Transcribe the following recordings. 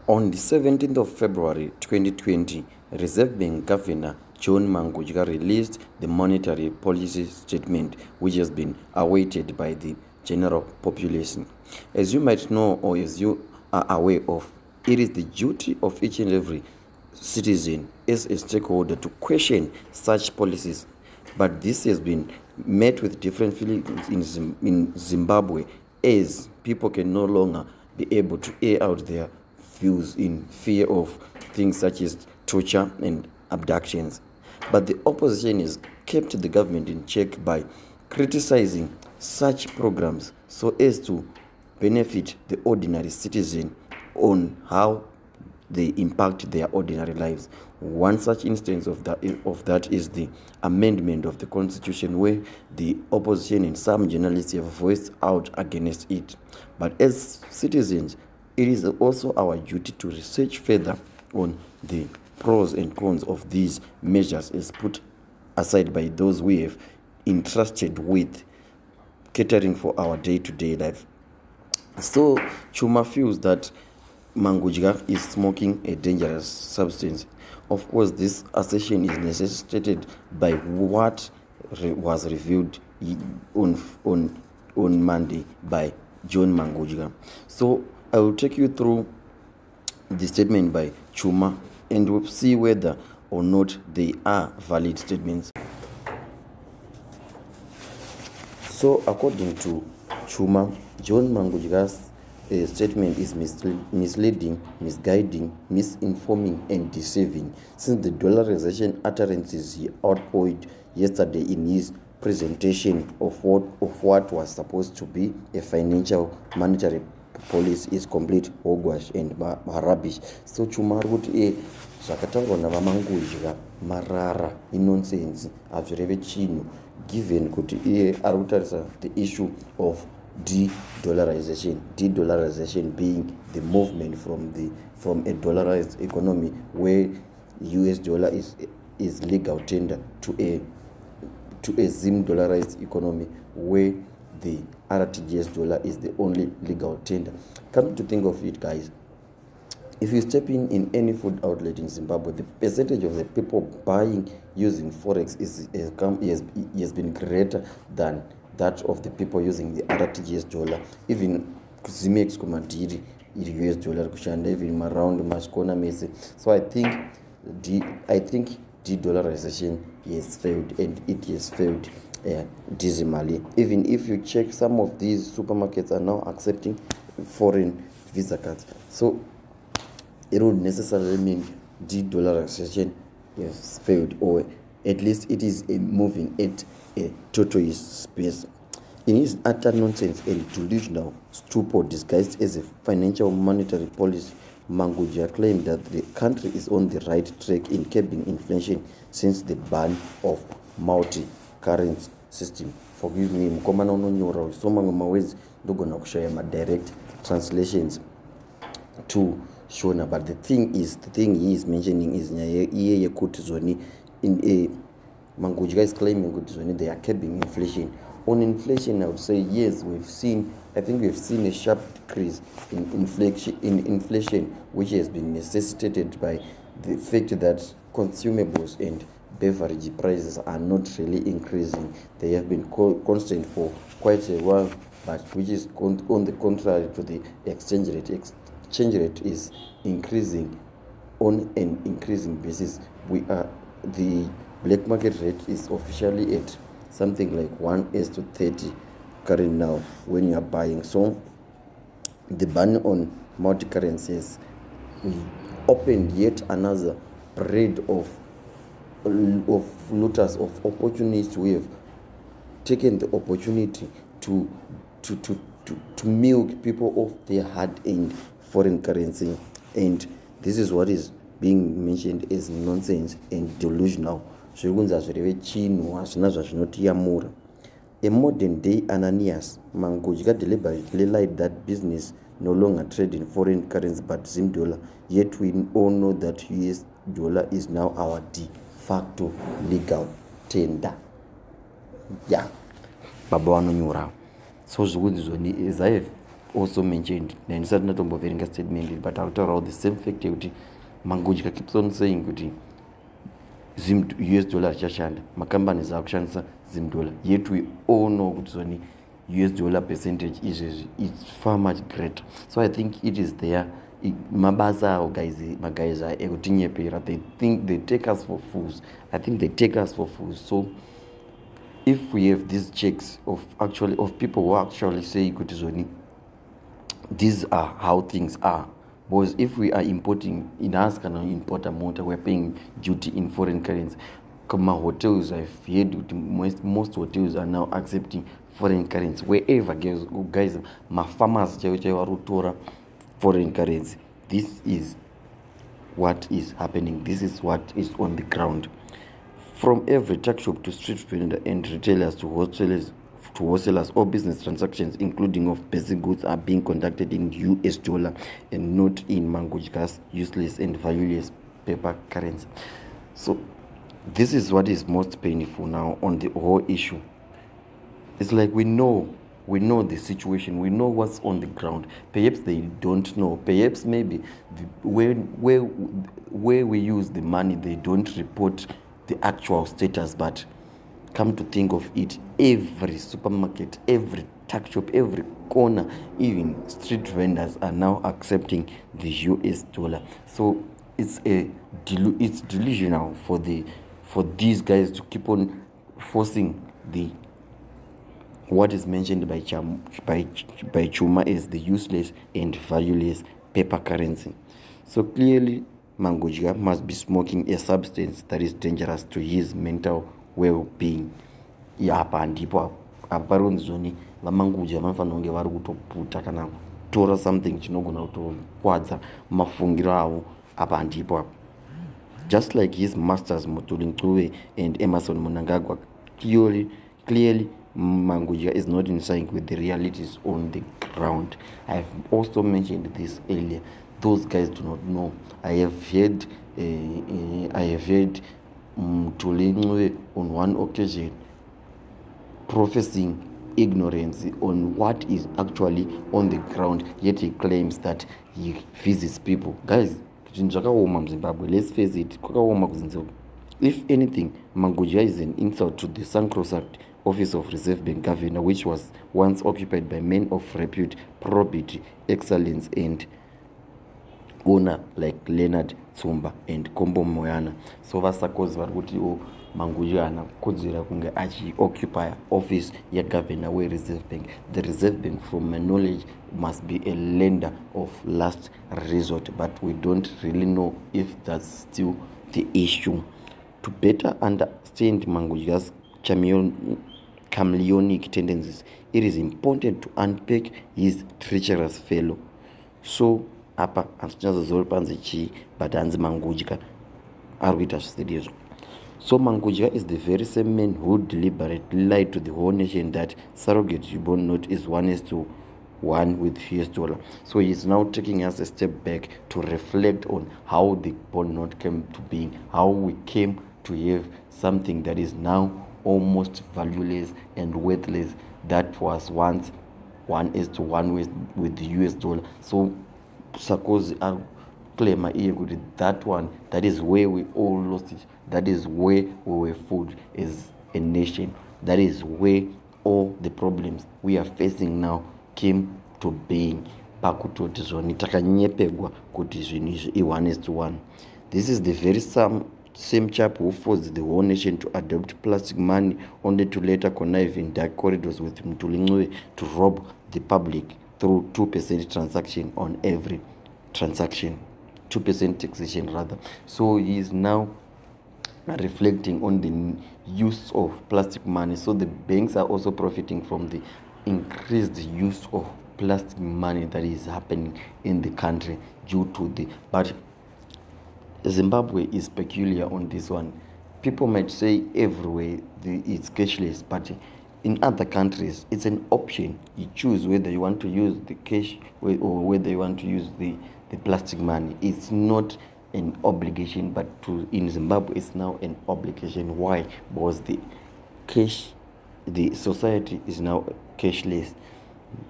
On the 17th of February 2020, Reserve Bank Governor John Mangudya released the monetary policy statement, which has been awaited by the general population. As you might know, or as you are aware of, it is the duty of each and every citizen as a stakeholder to question such policies. But this has been met with different feelings in Zimbabwe, as people can no longer be able to air out their views in fear of things such as torture and abductions. But the opposition has kept the government in check by criticizing such programs so as to benefit the ordinary citizen on how they impact their ordinary lives. One such instance of that is the amendment of the constitution, where the opposition and some journalists have voiced out against it. But as citizens, it is also our duty to research further on the pros and cons of these measures as put aside by those we have entrusted with catering for our day-to-day life. So Chuma feels that Mangudya is smoking a dangerous substance. Of course, this assertion is necessitated by what was revealed on Monday by John Mangudya. So I will take you through the statement by Chuma and we'll see whether or not they are valid statements. So according to Chuma, John Mangudya's statement is misleading, misguiding, misinforming, and deceiving, since the dollarization utterances he outpoured yesterday in his presentation of what was supposed to be a financial monetary policy is complete hogwash and rubbish. So Chuma kuti zvakataurwa navamangudya marara inonsense hazvireve chinhu, given kuti iye ari kutarisa the issue of de-dollarization being the movement from a dollarized economy where US dollar is legal tender to a Zim dollarized economy where the RTGS dollar is the only legal tender. Come to think of it, guys, if you step in any food outlet in Zimbabwe, the percentage of the people buying using forex has been greater than that of the people using the RTGS dollar. Even Zimex Kumadiri, US dollar kushanda, even around Mashkona Mese. So I think de-dollarization has failed, and it has failed dismally. Even if you check, some of these supermarkets are now accepting foreign Visa cards. So it would necessarily mean de-dollarization has failed, or at least it is moving at a tortoise space. In his utter nonsense and delusional stupor disguised as a financial monetary policy, Mangudya claimed that the country is on the right track in curbing inflation since the ban of multi-currency system. Forgive me, mkomana unonyora so many words ndogona kushaya ma direct translations to Shona, but the thing he is mentioning is iye yekuti zoni in a Mangudya is claiming kuti zoni they are curbing inflation. On inflation, I would say yes, we've seen a sharp decrease in inflation, which has been necessitated by the fact that consumables and beverage prices are not really increasing. They have been constant for quite a while, but which is on the contrary to the exchange rate. Exchange rate is increasing on an increasing basis. The black market rate is officially at something like 1:30 current now when you are buying. So the ban on multi-currencies opened yet another parade of looters, of opportunists who have taken the opportunity to milk people of their hard-earned foreign currency. And this is what is being mentioned as nonsense and delusional. A modern day Ananias, Mangudya deliberately lied that business no longer trade in foreign currency but Zim dollar, yet we all know that US dollar is now our de facto legal tender. Yeah, Baba Wanonyura. So as I have also mentioned ndisati ndatomboverenga statement but akutaurawo the same fact yekuti Mangudya keeps on saying kuti US dollar richashanda, macompanies akushandisa Zim dollar, yet we all know kuti zvoni US dollar percentage is far much greater. So I think it is there mabasa avo guys ekutinyepera, they think they take us for fools. I think they take us for fools. So if we have these checks of people who actually say kuti zvoni these are how things are, because if we are importing, in us can import a motor, we're paying duty in foreign currency. Come hotels, I've heard most hotels are now accepting foreign currency. Wherever guys, my farmers rutora foreign currency. This is what is happening. This is what is on the ground. From every tuck shop to street vendor and retailers to wholesalers, all business transactions, including of basic goods, are being conducted in US dollar and not in Mangudya's useless and valueless paper currency. So this is what is most painful now on the whole issue. It's like we know the situation, we know what's on the ground. Perhaps they don't know. Perhaps maybe where we use the money, they don't report the actual status. But come to think of it, every supermarket, every tuck shop, every corner, even street vendors are now accepting the US dollar. So it's delusional for these guys to keep on forcing what is mentioned by Chuma as the useless and valueless paper currency. So clearly Mangudya must be smoking a substance that is dangerous to his mental well-being. Apa ndipo aparonzi zvoni vaMangudya vanofanira kunge vari kutoputa kana kutora something chinogona kutokwadza mafungiro avo. Apa ndipo just like his masters Mutuli Ncube and Emerson Mnangagwa, clearly Mangudya is not in sync with the realities on the ground. I have also mentioned this earlier. Those guys do not know. I have heard Mutuli Ncube on one occasion professing ignorance on what is actually on the ground, yet he claims that he visits people. Guys, let's face it. If anything, Mangudya is an insult to the sacrosanct office of Reserve Bank Governor, which was once occupied by men of repute, probity, excellence, and honor like Leonard Tsumba and Kombo Moyana. So vasakozi vari kuti Mangudya ana kukodzera kunge occupy office ya governor we Reserve Bank. The Reserve Bank, from my knowledge, must be a lender of last resort, but we don't really know if that's still the issue. To better understand Mangudya's chameleonic tendencies, it is important to unpack his treacherous fellow. So apa ansichazozori panze chi but hanzi Mangudya arikuita zvisizvo. So Mangudya is the very same man who deliberately lied to the whole nation that surrogate bond note is 1:1 with US dollar. So he is now taking us a step back to reflect on how the bond note came to being, how we came to have something that is now almost valueless and worthless, that was once 1:1 with the US dollar. So Sarkozy claim that is where we all lost it. That is where we were fooled as a nation. That is where all the problems we are facing now came to being. Pakutoti zvoni takanyepegwa kuti zvinhu izvi i1:1. This is the very same chap who forced the whole nation to adopt plastic money, only to later connive in dark corridors with Mutuli Ncube to rob the public through 2% transaction on every transaction, 2% taxation rather. So he is now reflecting on the use of plastic money. So the banks are also profiting from the increased use of plastic money that is happening in the country due to but Zimbabwe is peculiar on this one. People might say everywhere it's cashless, but in other countries it's an option. You choose whether you want to use the cash or whether you want to use the plastic money. It's not an obligation, but in Zimbabwe it's now an obligation. Why? Because the society is now cashless.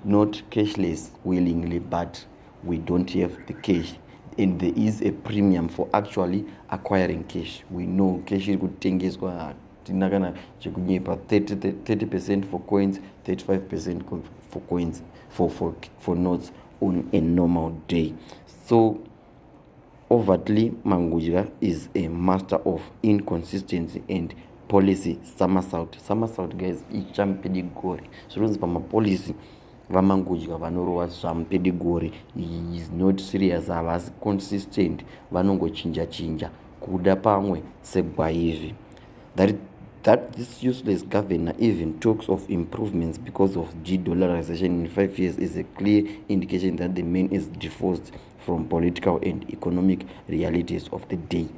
not cashless willingly, but we don't have the cash, and there is a premium for actually acquiring cash. We know cash could tengeswa tinakana chekunyepa 30% for coins, 35% for coins, for notes on a normal day. So overtly, Mangudya is a master of inconsistency and policy somersault. Somersault, guys, ichampedegori. So those policy vamangudya vanorova zvamupedigori. He is not serious, havasi consistent, vanongochinja chinja kuda pamwe segwaivi. That this useless governor even talks of improvements because of de-dollarization in 5 years is a clear indication that the man is divorced from political and economic realities of the day.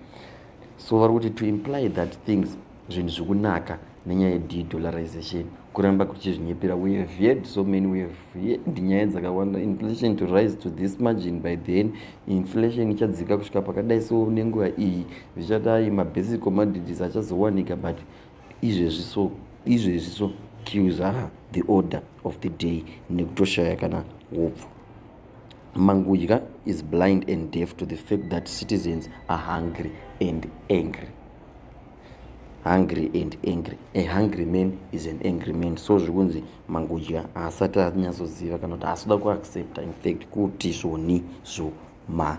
So to imply that things zvinhu zvikunaka nenyaya ye-de-dollarization kuramba kuchizvinyepera. We have heard so many, we have heard nyaya dzakawanda, inflation to rise to this margin, by then inflation ichadzika kusvika pakadai. So nenguva iyi zvichadai mabasic commodities achazowanika, but izvezvi so cues are the order of the day nekutoshaya kana upfu. Mangudya is blind and deaf to the fact that citizens are hungry and angry. Hungry and angry. A hungry man is an angry man. So zvikunzi Mangudya haasati anyatsoziva kana kuti haasida kuaccepta in fact kuti zvoni ma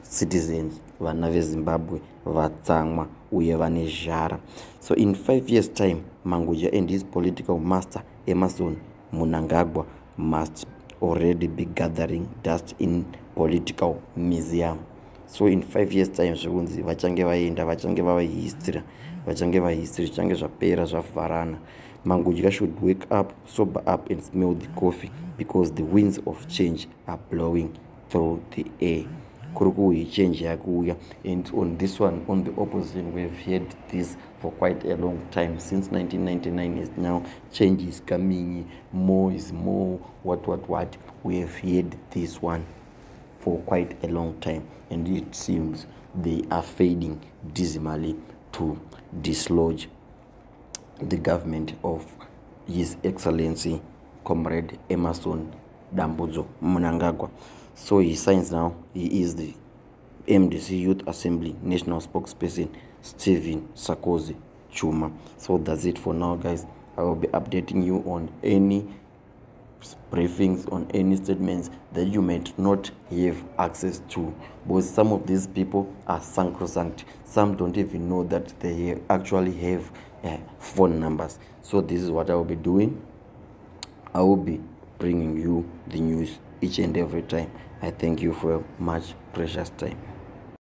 citizens vana veZimbabwe vatsamwa uye vane zhara. So in 5 years time, Mangudya and his political master Emmerson Mnangagwa must already be gathering dust in political museum. So in 5 years time, zvikunzi vachange vaenda, vachange vava history, zvichange zvapera zvavharana. Mangudya should wake up, sober up and smell the coffee, because the winds of change are blowing through the air. Kurukuhi change yakuya. And on this one, on the opposition, we have heard this for quite a long time. Since 1999 is now, change is coming, more is more, what. We have heard this one for quite a long time, and it seems they are fading dismally to dislodge the government of His Excellency Comrade Emmerson Dambudzo Mnangagwa. So he signs now, he is the MDC Youth Assembly National Spokesperson Stephen Sarkozy Chuma. So that's it for now, guys. I will be updating you on any briefings, on any statements that you might not have access to, because some of these people are sacrosanct. Some don't even know that they actually have phone numbers. So this is what I will be doing. I will be bringing you the news each and every time. I thank you for your much precious time.